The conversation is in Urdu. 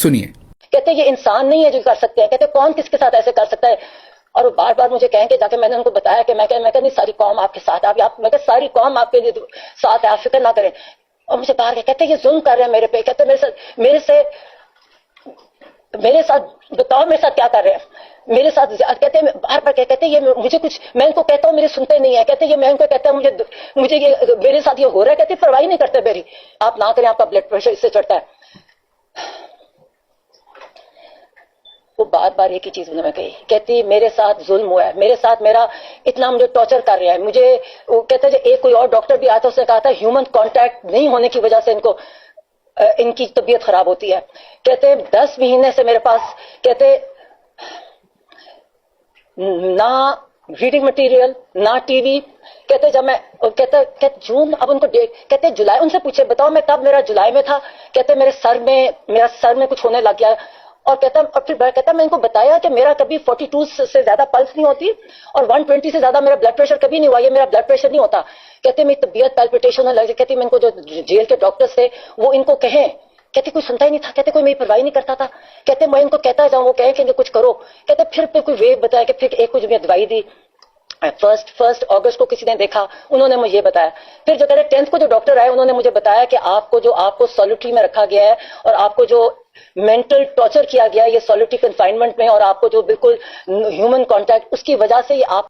سنیے. کہتے یہ انسان نہیں ہے جو کر سکتے ہیں. کہتے کون کس کے ساتھ ایسے کر سکتا ہے؟ اور وہ بار بار مجھے کہیں کہ جا کے میں نے ان کو بتایا کہ میں نہیں ساری قوم آپ کے ساتھ ہے. میں کہ ساری قوم آپ کے لیے ساتھ ہے, آپ فکر نہ کریں. اور مجھے باہر کہتے یہ ظلم کر رہے ہیں میرے پہ. کہتے میرے ساتھ بتاؤ میرے ساتھ کیا کر رہے ہیں میرے ساتھ. کہتے ہیں بار بار کہتے یہ مجھے کچھ میں ان کو کہتا ہوں میرے سنتے نہیں ہے. کہتے یہ میں ان کو کہتا ہوں مجھے یہ میرے ساتھ یہ ہو رہا ہے. کہتے پرواہ نہیں کرتے میری. آپ نہ کریں, آپ کا بلڈ پریشر اس سے چڑھتا ہے. وہ بار بار ایک ہی چیز انہوں نے کہی. کہتی میرے ساتھ ظلم ہوا ہے, میرے ساتھ میرا اتنا مجھے ٹارچر کر رہا ہے. مجھے وہ کہتے ہیں ایک کوئی اور ڈاکٹر بھی آیا تھا, اس نے کہا تھا ہیومن کانٹیکٹ نہیں ہونے کی وجہ سے ان کی طبیعت خراب ہوتی ہے. کہتے 10 مہینے سے میرے پاس کہتے نہ ریڈنگ مٹیریل نہ ٹی وی. کہتے جب میں کہتے جون اب ان کو کہتے جولائی ان سے پوچھے بتاؤ میں کب میرا جولائی میں تھا. کہتے میرا سر میں کچھ ہونے لگ گیا. اور پھر کہتا میں ان کو بتایا کہ میرا کبھی 42 سے زیادہ پلس نہیں ہوتی اور 120 سے زیادہ میرا بلڈ پریشر کبھی نہیں ہوا. یہ میرا بلڈ پریشر نہیں ہوتا. کہتے میری طبیعت پیلپیٹیشن لگ جاتی. کہتی میں ان کو جو جیل کے ڈاکٹرز تھے وہ ان کو کہیں. کہتے کوئی سنتا ہی نہیں تھا. کہتے کوئی میری پرواہ نہیں کرتا تھا. کہتے میں ان کو کہتا جاؤں وہ کہیں کہ کچھ کرو. کہتے پھر کوئی ویو بتایا کہ پھر ایک کچھ میں دوائی دی. فرسٹ اگست کو کسی نے دیکھا, انہوں نے مجھے یہ بتایا. پھر جو کہتے 10th کو جو ڈاکٹر آئے انہوں نے مجھے بتایا کہ آپ کو سولیٹری میں رکھا گیا ہے اور آپ کو جو مینٹل ٹارچر کیا گیا ہے یہ سولیٹری کنفائنمنٹ میں, اور آپ کو جو بالکل ہیومن کانٹیکٹ اس کی وجہ سے یہ آپ